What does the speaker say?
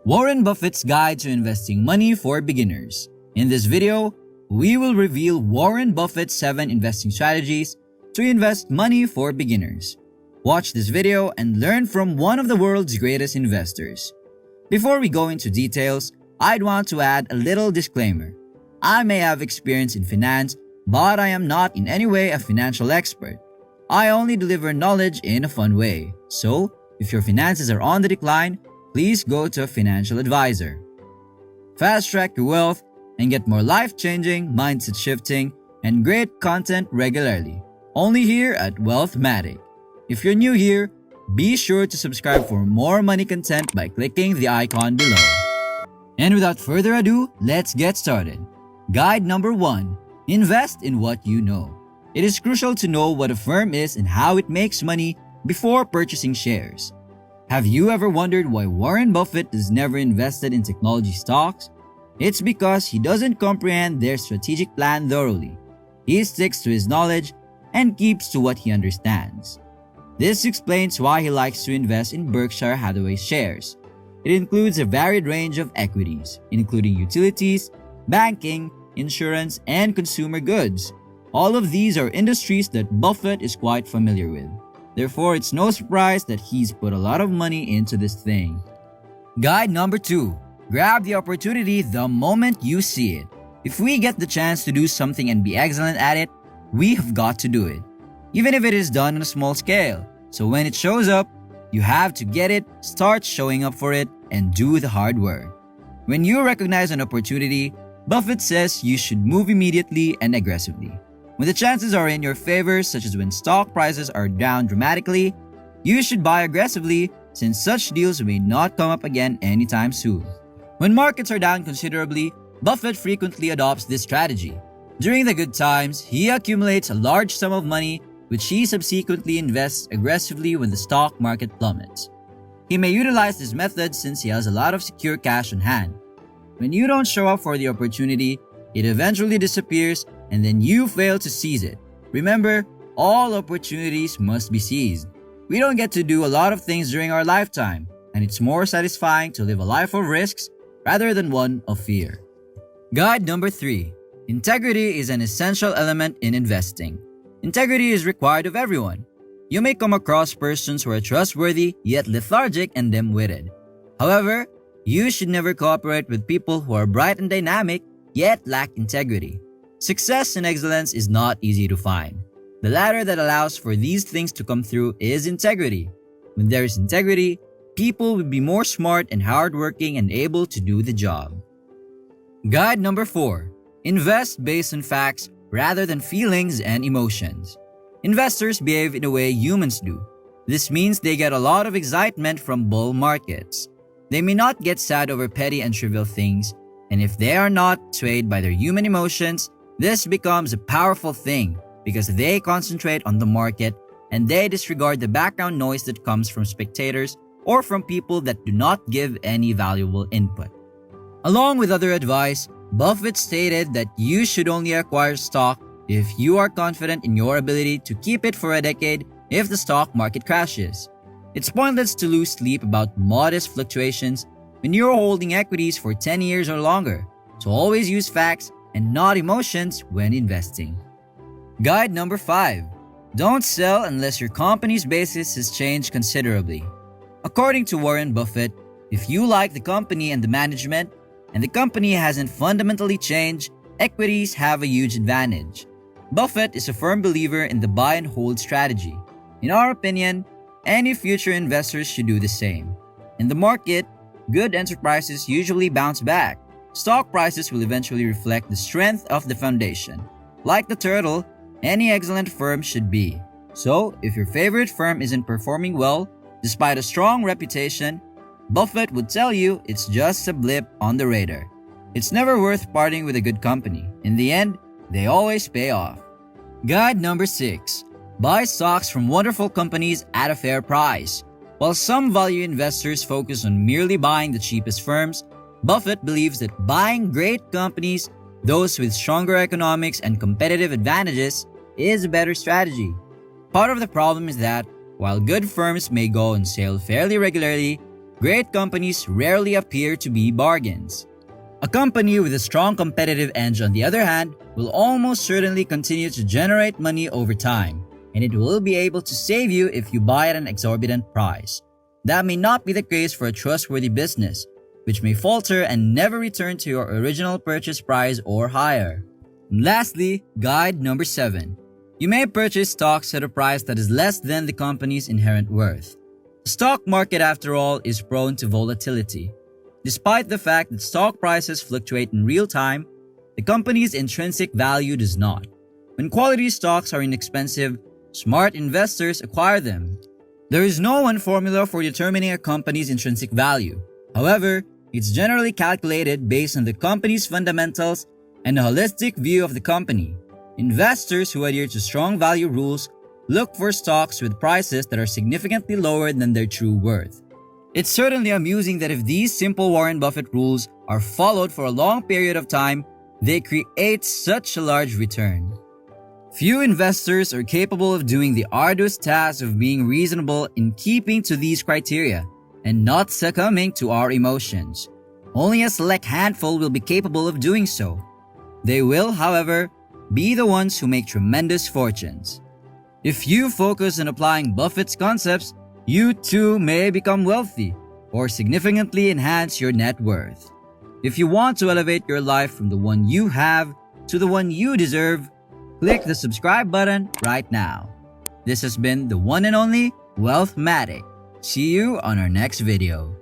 Warren Buffett's Guide to Investing Money for Beginners. In this video, we will reveal Warren Buffett's 7 investing strategies to invest money for beginners. Watch this video and learn from one of the world's greatest investors. Before we go into details, I'd want to add a little disclaimer. I may have experience in finance, but I am not in any way a financial expert. I only deliver knowledge in a fun way. So, if your finances are on the decline, please go to a financial advisor. Fast track your wealth and get more life-changing, mindset-shifting, and great content regularly. Only here at WealthMatic. If you're new here, be sure to subscribe for more money content by clicking the icon below. And without further ado, let's get started. Guide number 1. Invest in what you know. It is crucial to know what a firm is and how it makes money before purchasing shares. Have you ever wondered why Warren Buffett has never invested in technology stocks? It's because he doesn't comprehend their strategic plan thoroughly. He sticks to his knowledge and keeps to what he understands. This explains why he likes to invest in Berkshire Hathaway shares. It includes a varied range of equities, including utilities, banking, insurance, and consumer goods. All of these are industries that Buffett is quite familiar with. Therefore, it's no surprise that he's put a lot of money into this thing. Guide number 2. Grab the opportunity the moment you see it. If we get the chance to do something and be excellent at it, we have got to do it, even if it is done on a small scale. So when it shows up, you have to get it, start showing up for it, and do the hard work. When you recognize an opportunity, Buffett says you should move immediately and aggressively. When the chances are in your favor, such as when stock prices are down dramatically, you should buy aggressively since such deals may not come up again anytime soon. When markets are down considerably, Buffett frequently adopts this strategy. During the good times, he accumulates a large sum of money which he subsequently invests aggressively when the stock market plummets. He may utilize this method since he has a lot of secure cash on hand. When you don't show up for the opportunity, it eventually disappears and then you fail to seize it. Remember, all opportunities must be seized. We don't get to do a lot of things during our lifetime, and it's more satisfying to live a life of risks rather than one of fear. Guide number 3. Integrity is an essential element in investing. Integrity is required of everyone. You may come across persons who are trustworthy yet lethargic and dim-witted. However, you should never cooperate with people who are bright and dynamic yet lack integrity. Success and excellence is not easy to find. The ladder that allows for these things to come through is integrity. When there is integrity, people will be more smart and hardworking and able to do the job. Guide number 4. Invest based on facts rather than feelings and emotions. Investors behave in a way humans do. This means they get a lot of excitement from bull markets. They may not get sad over petty and trivial things, and if they are not swayed by their human emotions, this becomes a powerful thing because they concentrate on the market and they disregard the background noise that comes from spectators or from people that do not give any valuable input. Along with other advice, Buffett stated that you should only acquire stock if you are confident in your ability to keep it for a decade if the stock market crashes. It's pointless to lose sleep about modest fluctuations when you're holding equities for 10 years or longer, so always use facts and not emotions when investing. Guide number 5. Don't sell unless your company's basis has changed considerably. According to Warren Buffett, if you like the company and the management, and the company hasn't fundamentally changed, equities have a huge advantage. Buffett is a firm believer in the buy and hold strategy. In our opinion, any future investors should do the same. In the market, good enterprises usually bounce back. Stock prices will eventually reflect the strength of the foundation. Like the turtle, any excellent firm should be. So, if your favorite firm isn't performing well, despite a strong reputation, Buffett would tell you it's just a blip on the radar. It's never worth parting with a good company. In the end, they always pay off. Guide number 6. Buy stocks from wonderful companies at a fair price. While some value investors focus on merely buying the cheapest firms, Buffett believes that buying great companies, those with stronger economics and competitive advantages, is a better strategy. Part of the problem is that, while good firms may go on sale fairly regularly, Great companies rarely appear to be bargains. A company with a strong competitive edge, on the other hand, will almost certainly continue to generate money over time, and it will be able to save you if you buy at an exorbitant price. That may not be the case for a trustworthy business, which may falter and never return to your original purchase price or higher. And lastly, guide number 7. You may purchase stocks at a price that is less than the company's inherent worth. The stock market, after all, is prone to volatility. Despite the fact that stock prices fluctuate in real time, the company's intrinsic value does not. When quality stocks are inexpensive, smart investors acquire them. There is no one formula for determining a company's intrinsic value. However, it's generally calculated based on the company's fundamentals and a holistic view of the company. Investors who adhere to strong value rules look for stocks with prices that are significantly lower than their true worth. It's certainly amusing that if these simple Warren Buffett rules are followed for a long period of time, they create such a large return. Few investors are capable of doing the arduous task of being reasonable in keeping to these criteria and not succumbing to our emotions. Only a select handful will be capable of doing so. They will, however, be the ones who make tremendous fortunes. If you focus on applying Buffett's concepts, you too may become wealthy or significantly enhance your net worth. If you want to elevate your life from the one you have to the one you deserve, click the subscribe button right now. This has been the one and only WealthMatic. See you on our next video.